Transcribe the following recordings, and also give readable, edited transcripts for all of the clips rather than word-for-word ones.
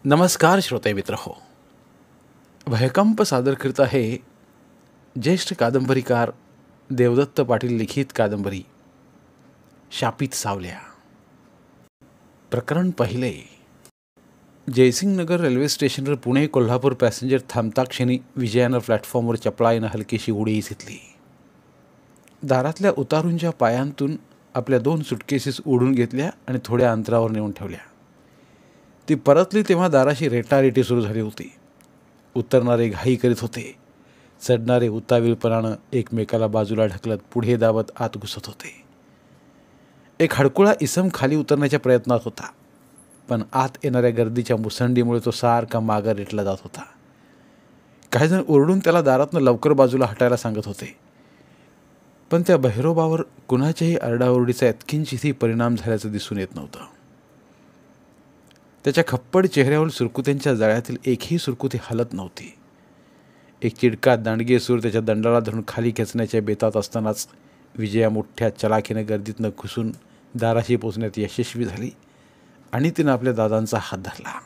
नमस्कार श्रोते मित्र हो. भयकंप सादर करीत आहे ज्येष्ठ कादंबरीकार देवदत्त पाटील लिखित कादंबरी शापित सावल्या. प्रकरण पहिले. जयसिंगनगर रेल्वे स्टेशनवर पुणे कोल्हापूर पॅसेंजर थांबता क्षणी विजयानं प्लॅटफॉर्मवर चपळाईनं हलकीशी उडी घेतली. दारातल्या उतारूंच्या पायांतून आपल्या 2 सुटकेसेस ओढून घेतल्या आणि थोड्या अंतरावर नेऊन ठेवल्या. ती परतली तेव्हा दाराशी रेटारेटी सुरू झाली होती. उतरणारे घाई करीत होते, चढणारे उतावीळपणानं एकमेकाला बाजूला ढकलत पुढे दाबत आत घुसत होते. एक हडकुळा इसम खाली उतरण्याच्या प्रयत्नात होता, पण आत येणाऱ्या गर्दीच्या मुसंडीमुळे तो सारखा मागे रेटला जात होता. काहीजण ओरडून त्याला दारातनं लवकर बाजूला हटायला सांगत होते, पण त्या बहिरोबावर कुणाच्याही आरडाओरडीचा यत्किंचितही परिणाम झाल्याचं दिसून येत नव्हतं. त्याच्या खप्पड चेहऱ्यावर सुरकुत्यांच्या जाळ्यातील एकही सुरकुती हलत नव्हती. एक चिडका दांडगे सूर त्याच्या दंडाला धरून खाली खेचण्याच्या बेतात असतानाच विजया मोठ्या चलाखीनं गर्दीतनं घुसून दाराशी पोचण्यात यशस्वी झाली आणि तिनं आपल्या दादांचा हात धरला.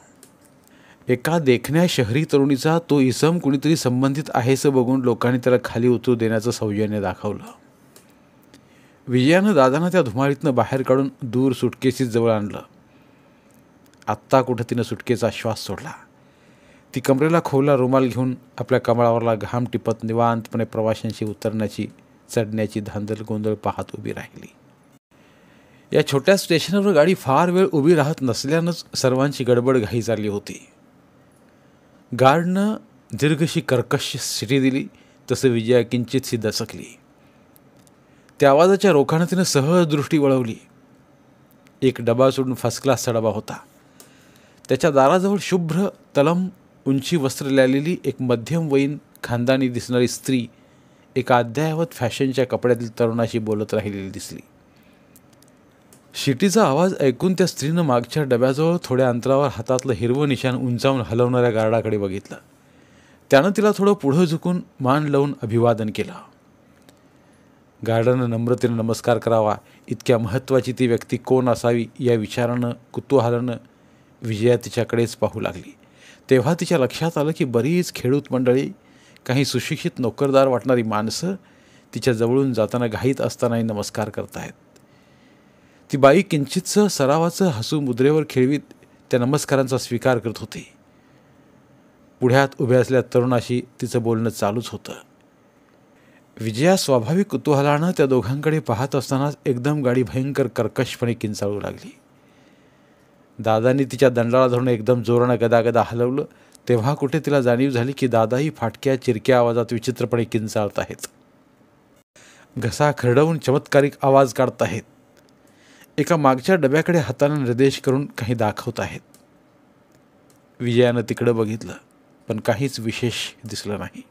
एका देखण्या शहरी तरुणीचा तो इसम कुणीतरी संबंधित आहेसं बघून लोकांनी त्याला खाली उतरू देण्याचं सौजन्य दाखवलं. विजयानं दादांना त्या धुमाळीतनं बाहेर काढून दूर सुटकेसीत जवळ आणलं. आत्ता कुठं तिनं सुटकेचा श्वास सोडला. ती कमरेला खोवला रुमाल घेऊन आपल्या कमळावरला घाम टिपत निवांतपणे प्रवाशांशी उतरण्याची चढण्याची धांदल गोंधळ पाहत उभी राहिली. या छोट्या स्टेशनवर गाडी फार वेळ उभी राहत नसल्यानंच सर्वांची गडबड घाई चालली होती. गार्डनं दीर्घशी कर्कश शिटी दिली तसं विजया किंचितशी दचकली. त्या आवाजाच्या रोखानं तिनं सहज दृष्टी वळवली. एक डबा सोडून फर्स्ट क्लासचा डबा होता. त्याच्या दाराजवळ शुभ्र तलम उंची वस्त्र लावलेली एक मध्यमवयीन खानदानी दिसणारी स्त्री एका अद्ययावत फॅशनच्या कपड्यातील तरुणाशी बोलत राहिलेली दिसली. शिटीचा आवाज ऐकून त्या स्त्रीनं मागच्या डब्याजवळ थोड्या अंतरावर हातातलं हिरवं निशाण उंचावून हलवणाऱ्या गार्डाकडे बघितलं. त्यानं तिला थोडं पुढं झुकून मान लावून अभिवादन केलं. गार्डानं नम्रतेनं नमस्कार करावा इतक्या महत्त्वाची ती व्यक्ती कोण असावी या विचारानं कुतूहलानं विजया तिच्याकडेच पाहू लागली. तेव्हा तिच्या लक्षात आलं की बरीच खेडूत मंडळी, काही सुशिक्षित नोकरदार वाटणारी माणसं तिच्या जवळून जाताना घाईत असतानाही नमस्कार करतायत. ती बाई किंचितचं सरावाचं हसू मुद्रेवर खेळवीत त्या नमस्कारांचा स्वीकार करत होती. पुढ्यात उभ्या असलेल्या तरुणाशी तिचं बोलणं चालूच होतं. विजया स्वाभाविक कुतूहलानं त्या दोघांकडे पाहत असतानाच एकदम गाडी भयंकर कर्कशपणे किंचाळू लागली. दादांनी तिच्या दंडाला धरून एकदम जोरानं गदागदा हलवलं तेव्हा कुठे तिला जाणीव झाली की दादाही फाटक्या चिरक्या आवाजात विचित्रपणे किंचाळत आहेत. घसा खरडवून चमत्कारिक आवाज काढत आहेत. एका मागच्या डब्याकडे हातानं निर्देश करून काही दाखवत आहेत. विजयानं तिकडं बघितलं, पण काहीच विशेष दिसलं नाही.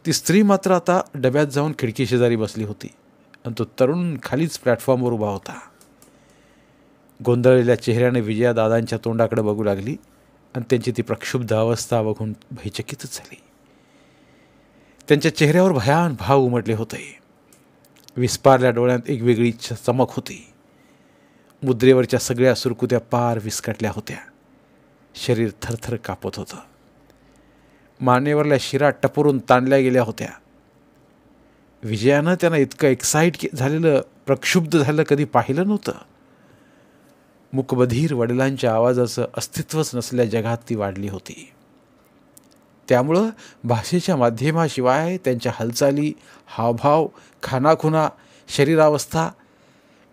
ती स्त्री मात्र आता डब्यात जाऊन खिडकीशेजारी बसली होती आणि तो तरुण खालीच प्लॅटफॉर्मवर उभा होता. गोंधळलेल्या चेहऱ्याने विजया दादांच्या तोंडाकडे बघू लागली आणि त्यांची ती प्रक्षुब्ध अवस्था बघून भयचकितच झाली. त्यांच्या चेहऱ्यावर भयान भाव उमटले होते. विस्पारल्या डोळ्यात एक वेगळी चमक होती. मुद्रेवरच्या सगळ्या सुरकुत्या पार विस्कटल्या होत्या. शरीर थरथर कापत होतं. मानेवरल्या शिरा टपोरून ताणल्या गेल्या होत्या. विजयानं त्यांना इतकं एक्साईट झालेलं, प्रक्षुब्ध झालेलं कधी पाहिलं नव्हतं. मूकबधीर वडिलांच्या आवाजाचं अस्तित्वच नसल्या जगात ती वाढली होती. त्यामुळं भाषेच्या माध्यमाशिवाय त्यांच्या हालचाली, हावभाव, खानाखुणा, शरीरावस्था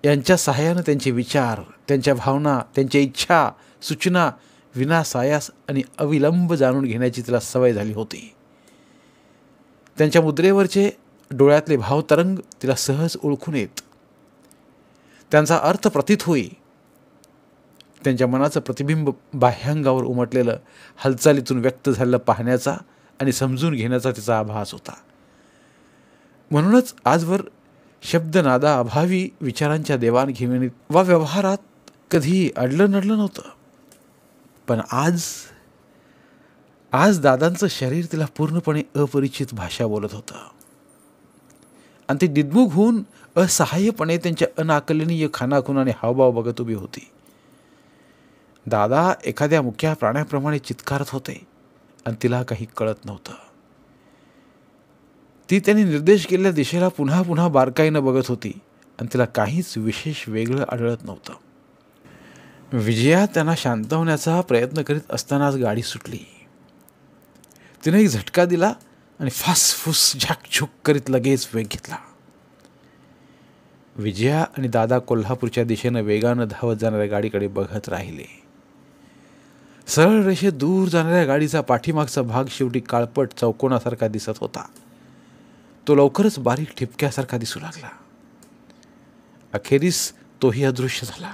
यांच्या सहाय्यानं त्यांचे विचार, त्यांच्या भावना, त्यांच्या इच्छा, सूचना विनासायास आणि अविलंब जाणून घेण्याची तिला सवय झाली होती. त्यांच्या मुद्रेवरचे डोळ्यातले भावतरंग तिला सहज ओळखून येत. त्यांचा अर्थ प्रतीत होई. त्यांच्या मनाचं प्रतिबिंब बाह्यांगावर उमटलेलं, हालचालीतून व्यक्त झालेलं पाहण्याचा आणि समजून घेण्याचा तिचा आभास होता. म्हणूनच आजवर शब्दनादा अभावी विचारांच्या देवाणघेवाणीत वा व्यवहारात कधी अडलं नडलं नव्हतं. पण आज दादांचं शरीर तिला पूर्णपणे अपरिचित भाषा बोलत होतं आणि ती दिग्मुख होऊन असहाय्यपणे त्यांच्या अनाकलनीय खानाखुनाने हावभाव बघत उभी होती. दादा एखाद्या मुक्या प्राण्याप्रमाणे चित्कारत होते आणि तिला काही कळत नव्हतं. ती त्यांनी निर्देश केलेल्या दिशेला पुन्हा पुन्हा बारकाईनं बघत होती आणि तिला काहीच विशेष वेगळं आढळत नव्हतं. विजया त्यांना शांतवण्याचा प्रयत्न करीत असतानाच गाडी सुटली. तिने एक झटका दिला आणि फासफूस झाकझुक करीत लगेच वेग घेतला. विजया आणि दादा कोल्हापूरच्या दिशेनं वेगानं धावत जाणाऱ्या गाडीकडे बघत राहिले. सरळ रेषेत दूर जाणाऱ्या गाडीचा पाठीमागचा भाग शेवटी काळपट चौकोनासारखा दिसत होता. तो लवकरच बारीक ठिपक्यासारखा दिसू लागला. अखेरीस तोही अदृश्य झाला.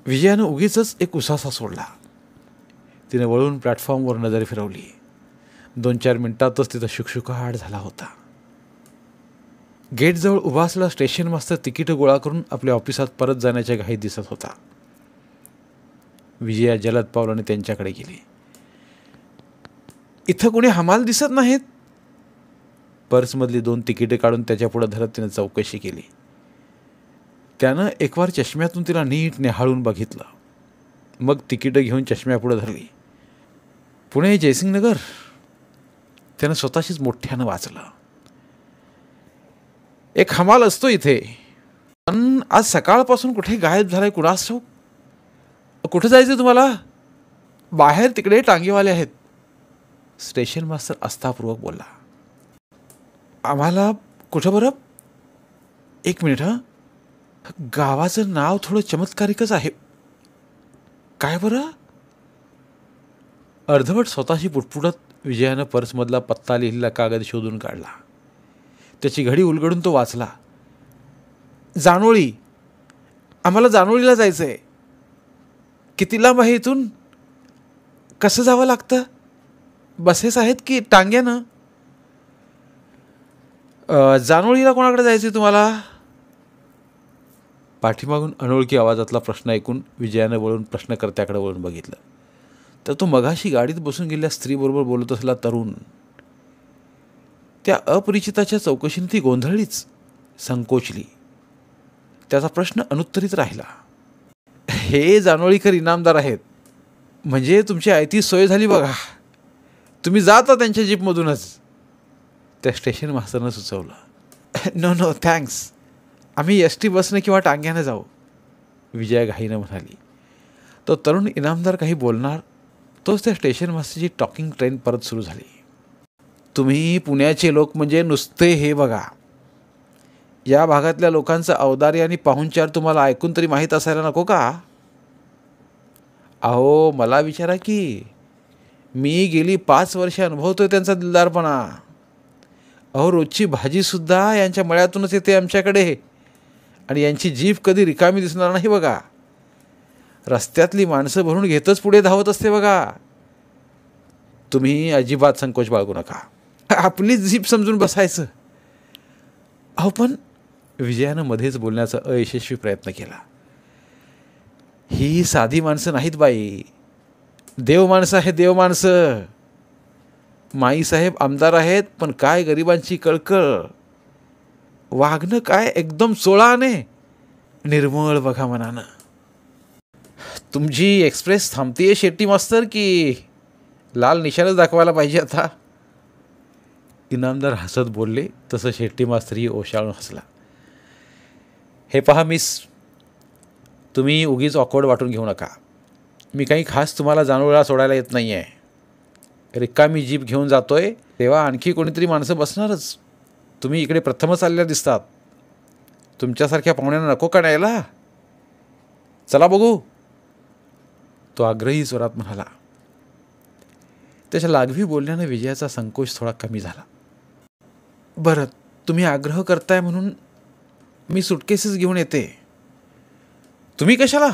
विजयानं उगीचच एक उसासा सोडला. तिने वळून प्लॅटफॉर्मवर नजर फिरवली. 2-4 मिनिटातच तिथं शुकशुकाट झाला होता. गेटजवळ उभा असलेला स्टेशन मास्तर तिकीट गोळा करून आपल्या ऑफिसात परत जाण्याच्या घाईत दिसत होता. विजया जलद पावलाने त्यांच्याकडे गेली. इथं कोणी हमाल दिसत नाहीत. पर्समधली 2 तिकीटे काढून त्याच्यापुढे धरत तिने चौकशी केली. त्यानं एकवार चष्म्यातून तिला नीट निहाळून बघितलं. मग तिकीटं घेऊन चष्म्यापुढे धरली. पुणे जयसिंगनगर. त्यानं स्वतःशीच मोठ्यानं वाचलं. एक हमाल असतो इथे, पण आज सकाळपासून कुठे गायब झालाय कुणास ठाऊक. कुठं जायचं तुम्हाला? बाहेर तिकडे टांगेवाले आहेत. स्टेशन मास्तर आस्थापूर्वक बोलला. आम्हाला कुठं बरं? 1 मिनिट. गावाचं नाव थोडं चमत्कारिकच आहे. काय बरं? अर्धवट स्वतःशी पुटपुटत विजयानं पर्समधला पत्ता लिहिलेला कागद शोधून काढला. त्याची घडी उलगडून तो वाचला. जानोळी. आम्हाला जानोळीला जायचं आहे. किती लांब आहे इथून? कसं जावं लागतं? बसेस आहेत की टांग्यानं? जानोळीला कोणाकडे जायचं तुम्हाला? पाठीमागून अनोळखी आवाजातला प्रश्न ऐकून विजयानं वळून प्रश्नकर्त्याकडे वळून बघितलं. तर तो मगाशी गाडीत बसून गेलेल्या स्त्रीबरोबर बोलत असलेला तरुण. त्या अपरिचिताच्या चौकशीने ती गोंधळलीच, संकोचली. त्याचा प्रश्न अनुत्तरित राहिला. हे जानोळीकर इनामदार आहेत. म्हणजे तुमची आयती सोय झाली बघा. तुम्ही जाता त्यांच्या जीपमधूनच. त्या स्टेशन मास्तरनं सुचवलं. No thanks. आम्ही ST बसने किंवा टांग्याने जाऊ, विजया घाईनं म्हणाली. तो तरुण इनामदार काही बोलणार तोच त्या स्टेशन मास्टरची टॉकिंग ट्रेन परत सुरू झाली. तुम्ही पुण्याचे लोक म्हणजे नुसते हे बघा. या भागातल्या लोकांचं औदार्य आणि पाहुणचार तुम्हाला ऐकून तरी माहीत असायला नको का? अहो मला विचारा की. मी गेली 5 वर्षे अनुभवतोय त्यांचा दिलदारपणा. अहो रोजची भाजीसुद्धा यांच्या मळ्यातूनच येते आमच्याकडे आणि यांची जीभ कधी रिकामी दिसणार नाही बघा. रस्त्यातली माणसं भरून घेतच पुढे धावत असते बघा. तुम्ही अजिबात संकोच बाळगू नका. आपलीच जीभ समजून बसायचं. अहो पण विजयानं मध्येच बोलण्याचा अयशस्वी प्रयत्न केला. ही साधी माणसं नाहीत बाई. देव माणसं आहेत, देव माणसं. माईसाहेब आमदार आहेत, पण काय गरिबांची कळकळ. वागणं काय एकदम सोळाने निर्मळ बघा मनानं. तुमची एक्सप्रेस थांबतीये शेट्टी मास्तर की लाल निशाणच दाखवायला पाहिजे आता? इनामदार हसत बोलले. तसं शेट्टी मास्तरही ओशाळून हसला. हे पहा मिस, तुम्ही उगीच ऑकवर्ड वाटून घेऊ नका. मी काही खास तुम्हाला जानोळीला सोडायला येत नाही आहे. रिकामी जीप घेऊन जातोय तेव्हा आणखी कोणीतरी माणसं बसणारच. तुम्ही इकडे प्रथमच आलेल्या दिसतात. तुमच्यासारख्या पाहुण्यांना नको का न्यायला? चला बघू, तो आग्रही स्वरात म्हणाला. त्याच्या लागवी बोलण्यानं विजयाचा संकोच थोडा कमी झाला. बरं, तुम्ही आग्रह करताय म्हणून मी सुटकेसेस घेऊन येते. तुम्ही कशाला?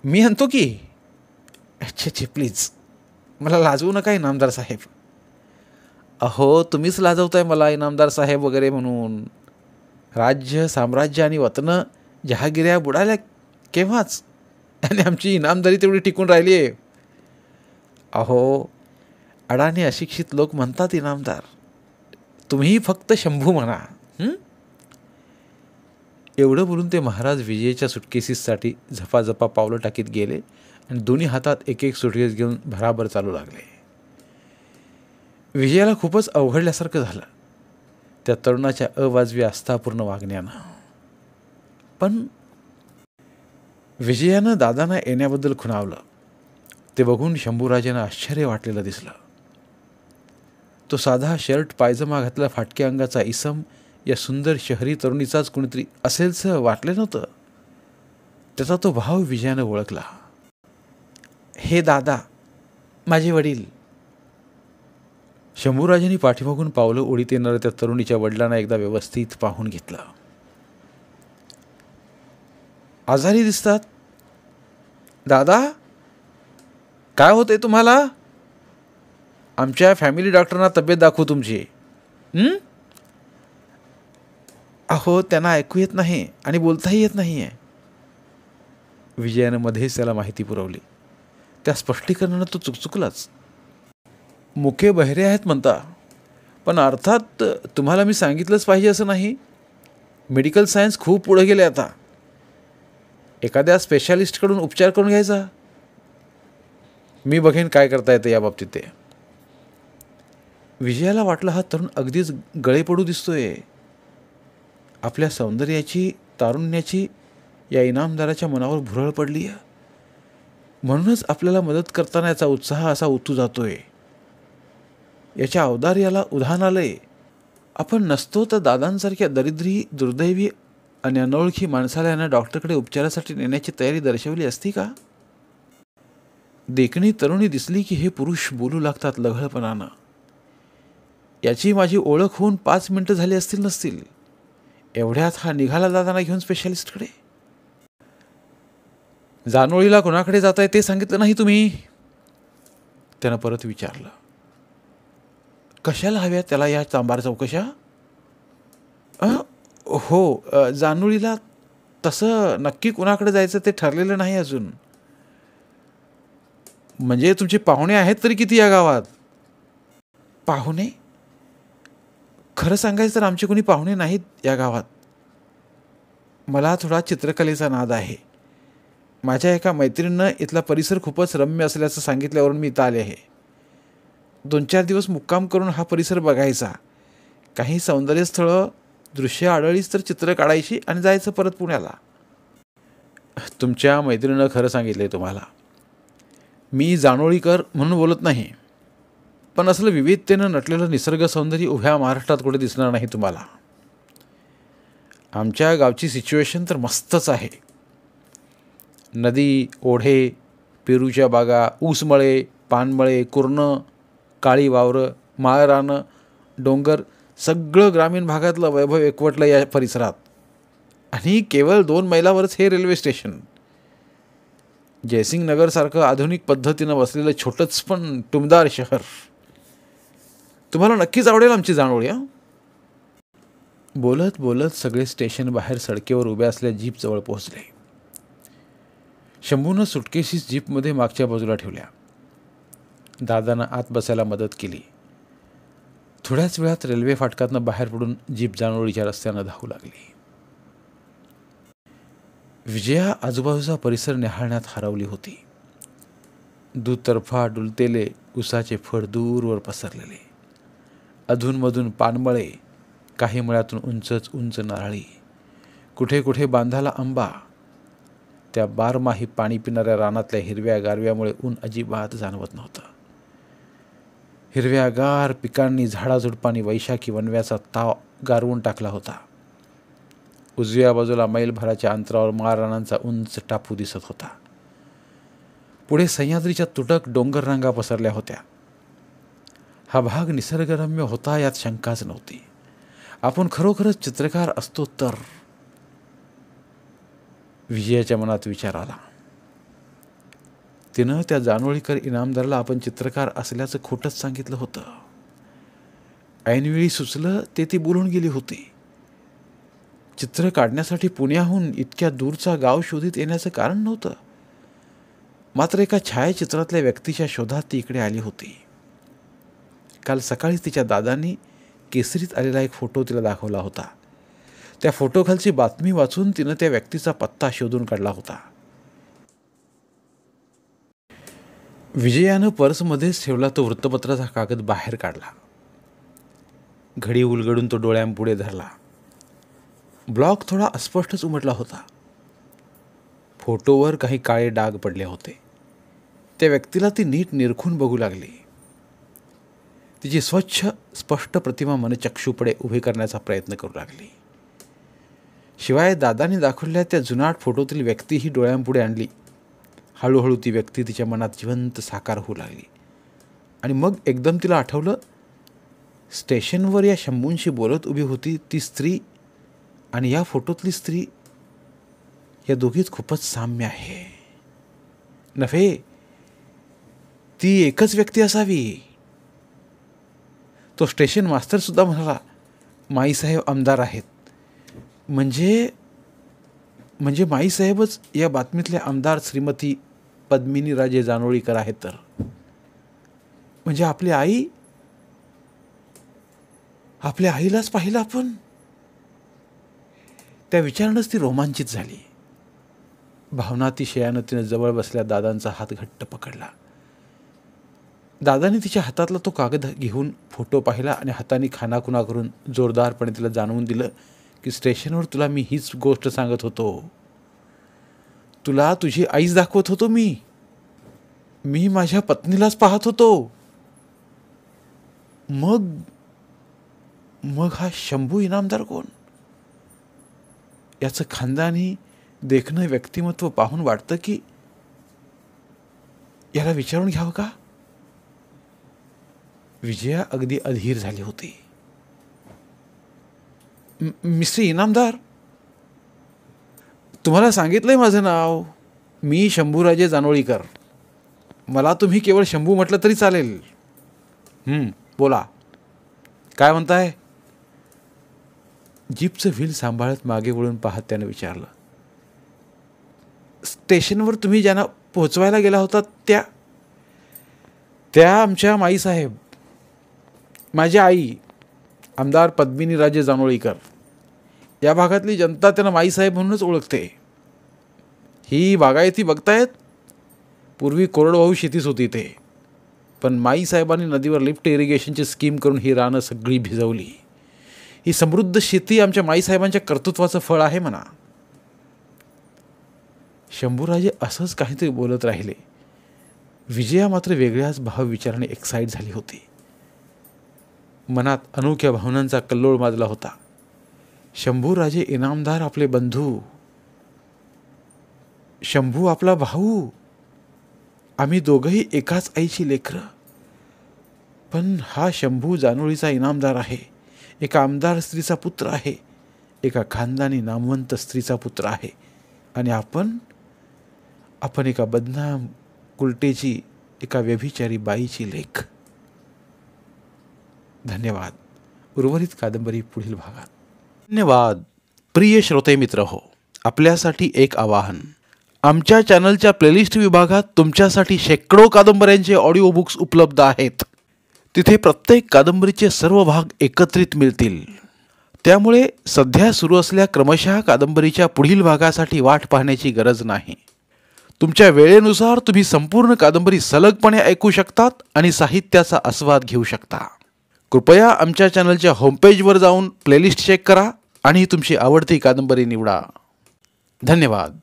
मी आणतो की. अच्छे प्लीज, मला लाजवू नका इनामदार साहेब. अहो तुम्हीच लाजवताय मला इनामदार साहेब वगैरे म्हणून. राज्य, साम्राज्य आणि वतनं जहागिऱ्या बुडाल्या केव्हाच, आणि आमची इनामदारी तेवढी टिकून राहिली आहे. अहो अडाणी अशिक्षित लोक म्हणतात इनामदार. तुम्ही फक्त शंभू म्हणा. एवढं बोलून ते महाराज विजयच्या सुटकेसीसाठी झपाझपा पावलं टाकीत गेले आणि दोन्ही हातात एक एक सुटकेस घेऊन भराभर चालू लागले. विजयाला खूपच अवघडल्यासारखं झालं त्या तरुणाच्या अवाजवी आस्थापूर्ण वागण्यानं. पण विजयानं दादांना येण्याबद्दल खुणावलं ते बघून शंभूराजांना आश्चर्य वाटलेलं दिसलं. तो साधा शर्ट पायजमा घातला फाटक्या अंगाचा इसम या सुंदर शहरी तरुणीचाच कुणीतरी असेलचं वाटलं नव्हतं. त्याचा तो भाव विजयानं ओळखला. हे दादा, माझे वडील. शंभूराजांनी पाठीमागून पावलं ओढीत येणाऱ्या त्या तरुणीच्या वडिलांना एकदा व्यवस्थित पाहून घेतलं. आजारी दिसतात. दादा, काय होते तुम्हाला? आमच्या फॅमिली डॉक्टरांना तब्येत दाखवू तुमची. अहो, त्यांना ऐकू येत नाही आणि बोलताही येत नाही आहे. विजयानं मध्येच त्याला माहिती पुरवली. त्या स्पष्टीकरणानं तो चुकचुकलाच. मुके बहिरे आहेत म्हणता, पण अर्थात तुम्हाला मी सांगितलंच पाहिजे असं नाही. मेडिकल सायन्स खूप पुढे गेले आता. एखाद्या स्पेशालिस्टकडून उपचार करून घ्यायचा. मी बघेन काय करता येतं या बाबतीत ते. विजयाला वाटलं हा तरुण अगदीच गळे पडू दिसतोय. आपल्या सौंदर्याची, तारुण्याची या इनामदाराच्या मनावर भुरळ पडली आहे. म्हणूनच आपल्याला मदत करताना याचा उत्साह असा उतू जातोय. याच्या औदार्याला उधाण आलंय. आपण नसतो तर दादांसारख्या दरिद्री, दुर्दैवी आणि अनोळखी माणसाला यांना डॉक्टरकडे उपचारासाठी नेण्याची तयारी दर्शवली असती का? देखणी तरुणी दिसली की हे पुरुष बोलू लागतात लघळपणानं. याची माझी ओळख होऊन 5 मिनिटं झाली असतील नसतील. एवढ्यात हा निघाला दादांना घेऊन स्पेशालिस्टकडे. जानोळीला कोणाकडे जाताय ते सांगितलं नाही तुम्ही? त्यानं परत विचारलं. कशाला हव्या त्याला या चांबार चौकशा? हो, जानोळीला तसं नक्की कुणाकडे जायचं ते ठरलेलं नाही अजून. म्हणजे तुमचे पाहुणे आहेत तरी किती या गावात? पाहुणे? खरं सांगायचं तर आमचे कोणी पाहुणे नाहीत या गावात. मला थोडा चित्रकलेचा नाद आहे. माझ्या एका मैत्रिणीनं इथला परिसर खूपच रम्य असल्याचं सांगितल्यावरून मी इथं आले आहे. 2-4 दिवस मुक्काम करून हा परिसर बघायचा. काही सौंदर्यस्थळं, दृश्य आढळलीच तर चित्र काढायची आणि जायचं परत पुण्याला. तुमच्या मैत्रिणीनं खरं सांगितलंय तुम्हाला. मी जानोळीकर म्हणून बोलत नाही, पण असलं विविधतेनं नटलेलं निसर्ग सौंदर्य उभ्या महाराष्ट्रात कुठे दिसणार नाही तुम्हाला. आमच्या गावची सिच्युएशन तर मस्तच आहे. नदी, ओढे, पेरूच्या बागा, ऊसमळे, पानमळे, कुरणं, काळी वावरं, माळरानं, डोंगर, सगळं ग्रामीण भागातलं वैभव एकवटलं या परिसरात. आणि केवळ 2 मैलावरच हे रेल्वे स्टेशन. जयसिंगनगरसारखं आधुनिक पद्धतीनं वसलेलं छोटंच पण टुमदार शहर. तुम्हाला नक्कीच आवडेल आमची जानोळी. बोलत बोलत सगळे स्टेशन बाहेर सडकेवर उभ्या असलेल्या जीपजवळ पोहोचले. शंभूनं सुटकेशी जीपमध्ये मागच्या बाजूला ठेवल्या. दादानं आत बसायला मदत केली. थोड्याच वेळात रेल्वे फाटकातनं बाहेर पडून जीप जानोळीच्या रस्त्यानं धावू लागली. विजया आजूबाजूचा परिसर निहाळण्यात हरवली होती. दुतर्फा डुलतेले उसाचे फड दूरवर पसरलेले. अधूनमधून पानमळे, काही मळ्यातून उंचच उंच नारळी, कुठे कुठे बांधाला आंबा. त्या बारमाही पाणी पिणाऱ्या रानातल्या हिरव्या गारव्यामुळे ऊन अजिबात जाणवत नव्हतं. हिरव्यागार पिकांनी, झाडाझुडपांनी वैशाखी वनव्याचा ताव गारवून टाकला होता. उजव्या बाजूला मैलभराच्या अंतरावर माळरानांचा उंच टापू दिसत होता. पुढे सह्याद्रीच्या तुटक डोंगर रांगा पसरल्या होत्या. हा भाग निसर्गरम्य होता यात शंकाच नव्हती. आपण खरोखरच चित्रकार असतो तर. विजयाच्या मनात विचार आला. तिनं त्या जानोळीकर इनामदाराला आपण चित्रकार असल्याचं खोटंच सांगितलं होतं. ऐनवेळी सुचलं ते ती बोलून गेली होती. चित्र काढण्यासाठी पुण्याहून इतक्या दूरचा गाव शोधित येण्याचं कारण नव्हतं. मात्र एका छायाचित्रातल्या व्यक्तीच्या शोधात ती इकडे आली होती. काल सकाळीच तिच्या दादांनी केसरीत आलेला एक फोटो तिला दाखवला होता. त्या फोटोखालची बातमी वाचून तिनं त्या व्यक्तीचा पत्ता शोधून काढला होता. विजयानं पर्समध्येच ठेवला तो वृत्तपत्राचा कागद बाहेर काढला. घडी उलगडून तो डोळ्यांपुढे धरला. ब्लॉक थोडा अस्पष्टच उमटला होता. फोटोवर काही काळे डाग पडले होते. त्या व्यक्तीला ती नीट निरखून बघू लागली. तिची स्वच्छ स्पष्ट प्रतिमा मनचक्षूपुढे उभी करण्याचा प्रयत्न करू लागली. शिवाय दादाने दाखवलेल्या त्या जुनाट फोटोतील व्यक्तीही डोळ्यांपुढे आणली. हळूहळू ती व्यक्ती तिच्या मनात जिवंत साकार होऊ लागली. आणि मग एकदम तिला आठवलं, स्टेशनवर या शंभूंशी बोलत उभी होती ती स्त्री आणि या फोटोतली स्त्री, या दोघीत खूपच साम्य आहे. नव्हे, ती एकच व्यक्ती असावी. तो स्टेशन मास्तर सुद्धा म्हणाला, माईसाहेब आमदार आहेत. म्हणजे माईसाहेबच या बातमीतले आमदार श्रीमती पद्मिनी राजे जानोळीकर आहेत. तर म्हणजे आपल्या आईलाच पाहिलं आपण. त्या विचारानंच ती रोमांचित झाली. भावनातिशयानं तिनं जवळ बसल्या दादांचा हात घट्ट पकडला. दादाने तिच्या हातातला तो कागद घेऊन फोटो पाहिला आणि हाताने खानाखुणा करून जोरदारपणे तिला जाणवून दिलं की स्टेशनवर तुला मी हीच गोष्ट सांगत होतो. तुला तुझी आईच दाखवत होतो. मी माझ्या पत्नीलाच पाहत होतो. मग हा शंभू इनामदार कोण? याचं खानदानी देखणं व्यक्तिमत्व पाहून वाटतं की याला विचारून घ्यावं का? विजया अगदी अधीर झाली होती. मिस्टर इनामदार, तुम्हाला सांगितलंय माझं नाव. मी शंभूराजे जानोळीकर. मला तुम्ही केवळ शंभू म्हटलं तरी चालेल. बोला, काय म्हणताय? जीपचं व्हील सांभाळत मागे वळून पाहत त्यानं विचारलं, स्टेशनवर तुम्ही ज्यांना पोहोचवायला गेला होता त्या आमच्या माईसाहेब, माझी आई आमदार पद्मिनी राजे जानोळीकर. या भागातली जनता त्यांना माईसाहेब म्हणूनच ओळखते. ही बागायती बघतायत, पूर्वी कोरडवाहू शेतीच होती ते. पण माईसाहेबांनी नदीवर लिफ्ट इरिगेशनची स्कीम करून ही रानं सगळी भिजवली. ही समृद्ध शेती आमच्या माईसाहेबांच्या कर्तृत्वाचं फळ आहे म्हणा. शंभूराजे असंच काहीतरी बोलत राहिले. विजया मात्र वेगळ्याच भावविचाराने एक्साईट झाली होती. मनात अनोख्या भावनांचा कल्लोळ माजला होता. शंभूराजे इनामदार आपले बंधू, शंभू आपला भाऊ, आम्ही दोघंही एकाच आईची लेकरं. पण हा शंभू जानोळीचा इनामदार आहे. एका आमदार स्त्रीचा पुत्र आहे. एका खानदानी नामवंत स्त्रीचा पुत्र आहे. आणि आपण एका बदनाम कुलटेची, एका व्यभिचारी बाईची लेक. धन्यवाद. उर्वरित कादंबरी पुढील भागात. धन्यवाद. प्रिय श्रोते मित्र हो, आपल्यासाठी एक आवाहन. आमच्या चॅनलच्या प्लेलिस्ट विभागात तुमच्यासाठी शेकडो कादंबऱ्यांचे ऑडिओ बुक्स उपलब्ध आहेत. तिथे प्रत्येक कादंबरीचे सर्व भाग एकत्रित मिळतील. त्यामुळे सध्या सुरू असलेल्या क्रमशः कादंबरीच्या पुढील भागासाठी वाट पाहण्याची गरज नाही. तुमच्या वेळेनुसार तुम्ही संपूर्ण कादंबरी सलगपणे ऐकू शकतात आणि साहित्याचा आस्वाद घेऊ शकता. कृपया आमच्या चॅनलच्या होमपेजवर जाऊन प्लेलिस्ट चेक करा आणि तुमची आवडती कादंबरी निवडा. धन्यवाद.